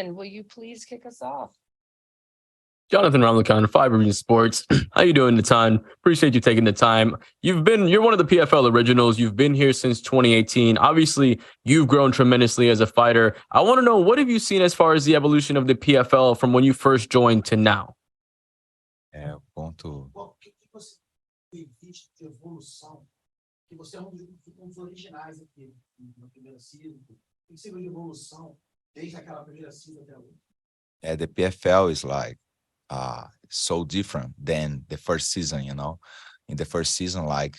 Natan, will you please kick us off? Jonathan Ramlicon, Five Arena Sports. How you doing, Natan? Appreciate you taking the time. You're one of the PFL originals. You've been here since 2018. Obviously, you've grown tremendously as a fighter. I want to know, what have you seen as far as the evolution of the PFL from when you first joined to now? Ponto. O que você tem visto de evolução? Que você é dos originais aqui na primeira season. O que você viu de evolução desde aquela primeira season até hoje? The PFL is like so different than the first season, you know. In the first season, like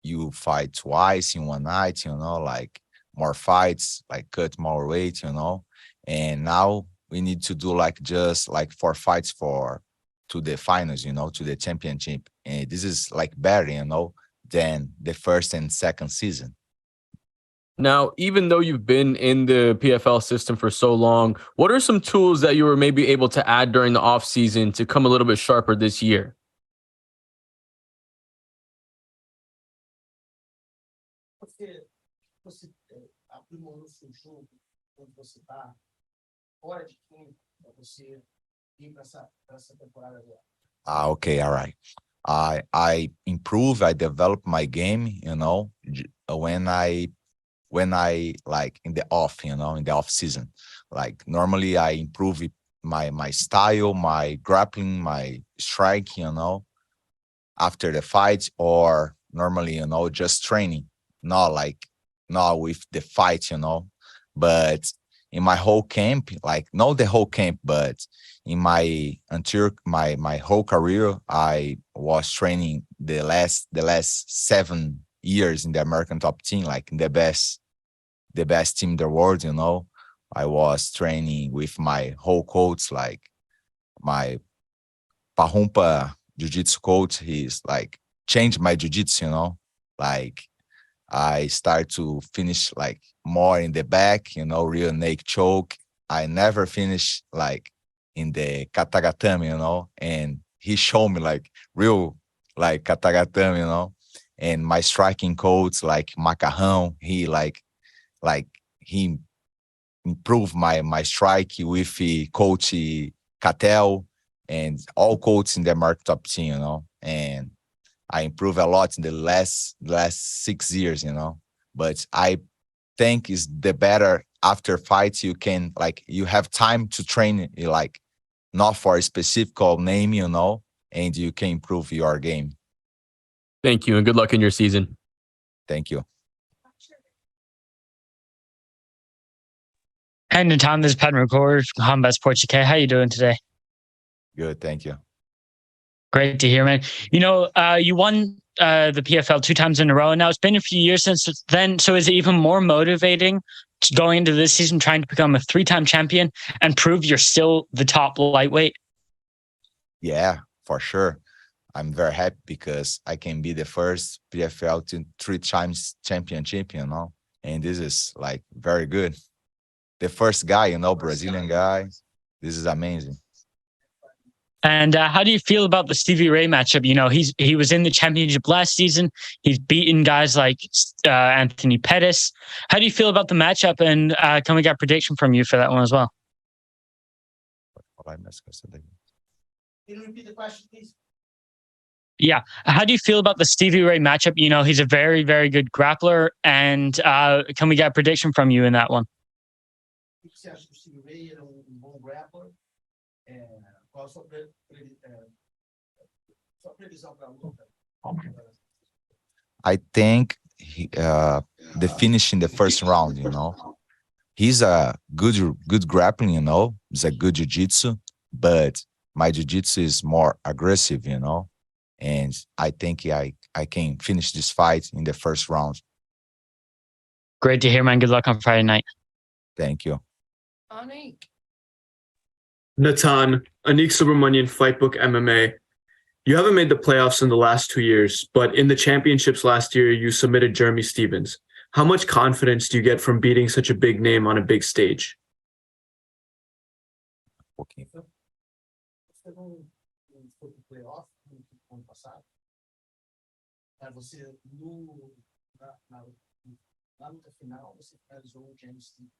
you fight twice in one night, you know, like more fights, like cut more weight, you know. And now we need to do like just like 4 fights to the finals, you know, to the championship. And this is like better, you know, than the first and second season. Now, even though you've been in the PFL system for so long, what are some tools that you were maybe able to add during the offseason to come a little bit sharper this year? Você aprimorou seu jogo quando você está fora de campo para você ir para essa temporada agora? Okay, all right. I improve, I develop my game, you know, when I like in the off, you know, in the off season. Like normally I improve my style, my grappling, my strike, you know, after the fight, or normally, you know, just training, not with the fight, you know. But in my whole camp, like not the whole camp, but in my my whole career, I was training the last 7 years in the American top team, like in the best team in the world, you know. I was training with my whole coach, like my Pahumpa jiu-jitsu coach. He's like changed my jiu-jitsu, you know. Like I start to finish like more in the back, you know, real neck choke. I never finish like in the katagatame, you know. And he showed me like real like katagatame, you know. And my striking coach, like Macarrão, he he improved my strike with coach Catel and all coaches in the American top team, you know. And I improved a lot in the last 6 years, you know. But I think is the better after fights you can like you have time to train, like not for a specific name, you know, and you can improve your game. Thank you, and good luck in your season. Thank you. Hey, Natan, this is Pat McCord from Combat Sports UK. How you doing today? Good, thank you. Great to hear, man. You know, you won the PFL 2 times in a row, and now it's been a few years since then. So is it even more motivating going into this season, trying to become a 3-time champion and prove you're still the top lightweight? Yeah, for sure. I'm very happy because I can be the first PFL to 3 times championship, you know, and this is like very good. The first guy, you know, Brazilian guy. This is amazing. And how do you feel about the Stevie Ray matchup? You know, he was in the championship last season. He's beaten guys like Anthony Pettis. How do you feel about the matchup? And can we get a prediction from you for that one as well? Can you repeat the question, please? Yeah. How do you feel about the Stevie Ray matchup? You know, he's a very, very good grappler. And can we get a prediction from you in that one? O que você acha do Stevie Ray? Ele é bom grappler. Qual a sua previsão para a luta? I think the finish in the first round, you know. He's a good grappling, you know. He's a good jiu-jitsu, but my jiu-jitsu is more aggressive, you know. And I think I can finish this fight in the first round. Great to hear, man. Good luck on Friday night. Thank you. Anik. Natan, Anik Subramanian, Fightbook MMA. You haven't made the playoffs in the last 2 years, but in the championships last year, you submitted Jeremy Stevens. How much confidence do you get from beating such a big name on a big stage? Okay. Você não foi para o playoff no ano passado? Você, na luta final, você finalizou o James Stevens.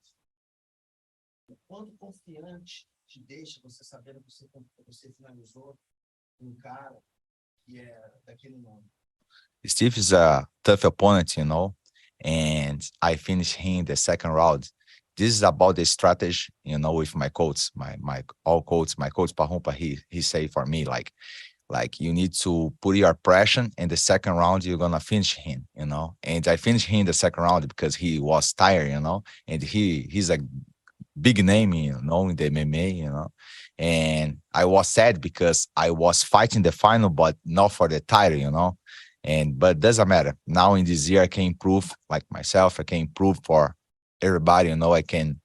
O quanto confiante te deixa você sabendo que você finalizou cara que é daquele nome. Steve is a tough opponent, you know, and I finished him in the second round. This is about the strategy, you know, with my coach, my coach Pahumpa, he say for me, like you need to put your pressure in the second round, you're gonna finish him, you know. And I finished him in the second round because he was tired, you know, and he's a big name, you know, in the MMA, you know. And I was sad because I was fighting the final, but not for the title, you know. And but doesn't matter. Now in this year, I can improve like myself. I can improve for everybody. You know, I can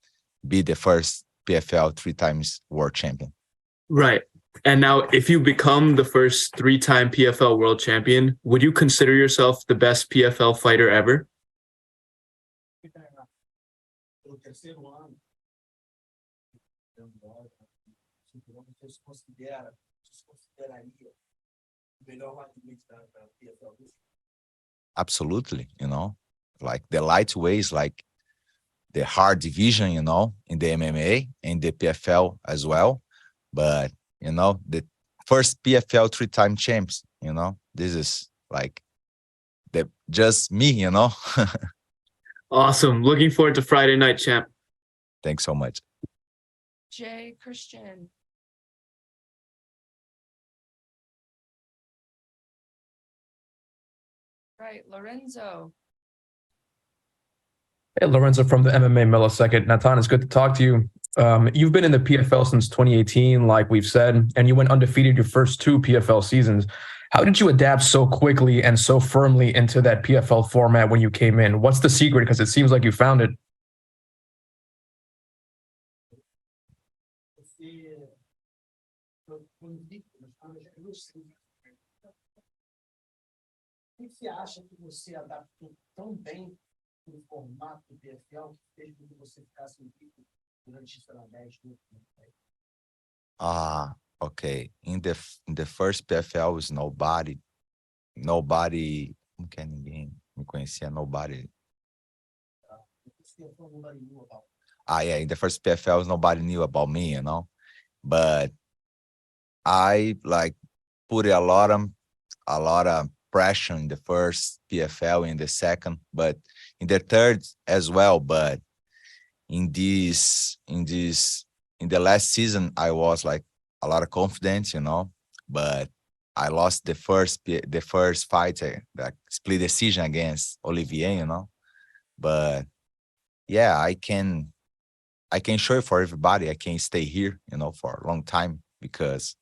be the first PFL 3 times world champion. Right. And now, if you become the first 3-time PFL world champion, would you consider yourself the best PFL fighter ever? Pelo terceiro ano, você se consideraria o melhor lightweight da PFL? Absolutely, you know, like the lightweights, like the hard division, you know, in the MMA and the PFL as well. But you know, the first PFL 3-time champs, you know, this is like the just me, you know. Awesome. Looking forward to Friday night, champ. Thanks so much. Jay Christian. Right, Lorenzo. Hey, Lorenzo from the MMA Millisecond. Natan, it's good to talk to you. You've been in the PFL since 2018, like we've said, and you went undefeated your first 2 PFL seasons. How did you adapt so quickly and so firmly into that PFL format when you came in? What's the secret? Because it seems like you found it. O que você acha que você adaptou tão bem no formato do PFL que fez com que você ficasse invicto durante, sei lá, 10 minutos? Okay. In the first PFL was nobody, não quer ninguém me conhecia, nobody. Yeah, in the first PFL nobody knew about me, you know. But I like put a lot of pressure in the first PFL, in the second, but in the third as well. But in the last season, I was like a lot of confidence, you know. But I lost the first fight, like split decision against Olivier, you know. But yeah, I can show it for everybody. I can stay here, you know, for a long time because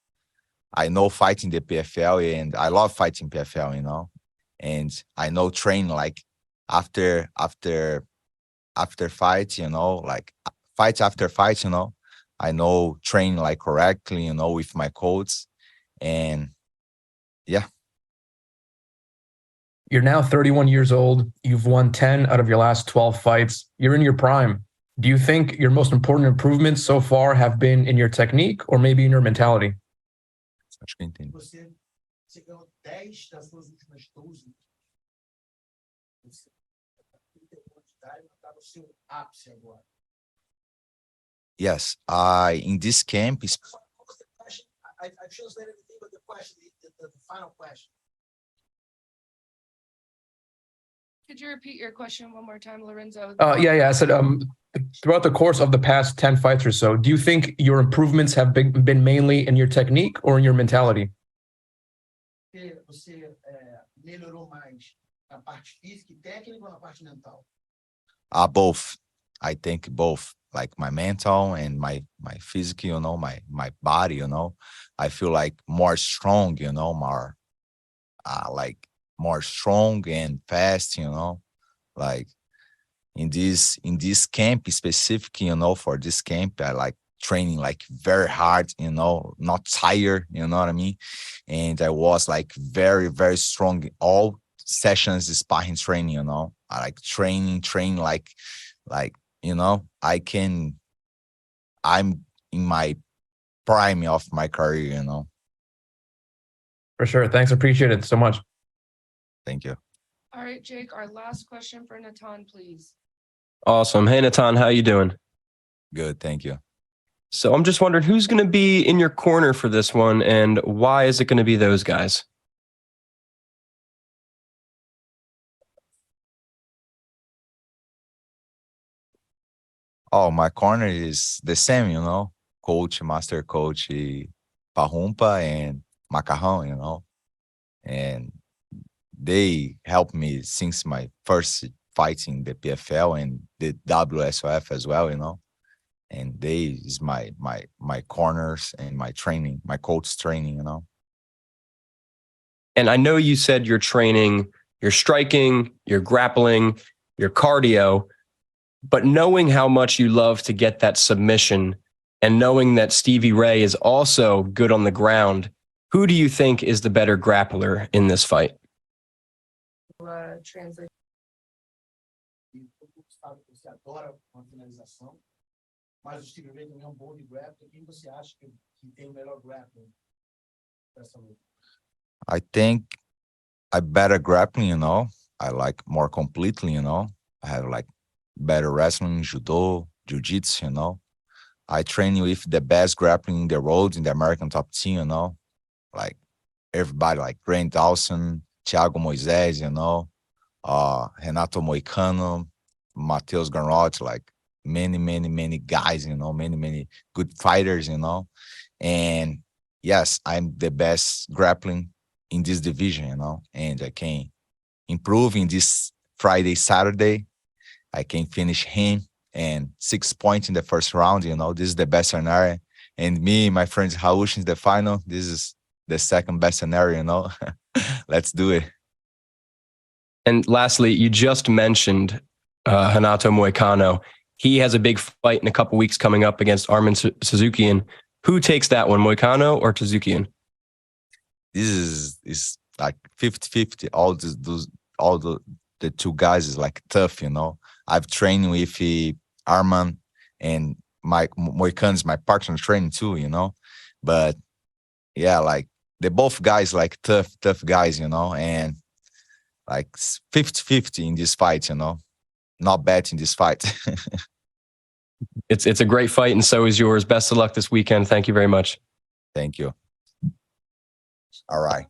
I know fighting the PFL and I love fighting PFL, you know, and I know train like after fight, you know, like fight after fight, you know, I know train like correctly, you know, with my coach, and yeah. You're now 31 years old. You've won 10 out of your last 12 fights. You're in your prime. Do you think your most important improvements so far have been in your technique or maybe in your mentality? Acho que eu entendi. Você ganhou 10 das suas últimas 12. Você está no seu ápice agora. Yes, in this camp is I translated everything but the question, the final question. Could you repeat your question one more time, Lorenzo? Yeah. I said, throughout the course of the past 10 fights or so, do you think your improvements have been mainly in your technique or in your mentality? Você melhorou mais na parte física e técnica ou na parte mental? Both. I think both, like my mental and my physical, you know, my body, you know. I feel like more strong, you know, more like more strong and fast, you know, like in this camp specific, you know, for this camp, I like training like very hard, you know, not tired, you know what I mean? And I was like very, very strong in all sessions, sparring training, you know. I like train like, you know, I'm in my prime of my career, you know. For sure. Thanks. Appreciate it so much. Thank you. All right, Jake, our last question for Natan, please. Awesome. Hey, Natan, how you doing? Good, thank you. So I'm just wondering who's going to be in your corner for this one, and why is it going to be those guys? Oh, my corner is the same, coach, master coach, Parrumpa and Macarrão, and they helped me since my first fight in the PFL and the WSOF as well, and they is my corners and my training, my coach training. And I know you said you're training, you're striking, you're grappling, your cardio, but knowing how much you love to get that submission and knowing that Stevie Ray is also good on the ground, who do you think is the better grappler in this fight? Translate. E todo mundo sabe que você adora uma finalização, mas o Steve Ray também é bom de grappling. Quem você acha que tem o melhor grappling dessa luta? I think I better grappling, I like more completely, I have like better wrestling, judo, jiu-jitsu, I train with the best grappling in the world in the American top team, like everybody like Grant Dawson, Thiago Moisés, Renato Moicano, Matheus Ganroth, like many guys, many good fighters, and yes, I'm the best grappling in this division, and I can improve in this Friday, Saturday. I can finish him and 6 points in the first round, this is the best scenario. And me, my friends, Raush in the final, this is the second best scenario, Let's do it. And lastly, you just mentioned Renato Moicano. He has a big fight in a couple weeks coming up against Arman Suzukian. Who takes that one, Moicano or Suzukian? This is like 50-50. All the two guys is like tough, I've trained with Arman, and my Moicano is my partner training too, But yeah, like they both guys like tough guys, and like 50-50 in this fight, Not bad in this fight. It's a great fight, and so is yours. Best of luck this weekend. Thank you very much. Thank you. All right.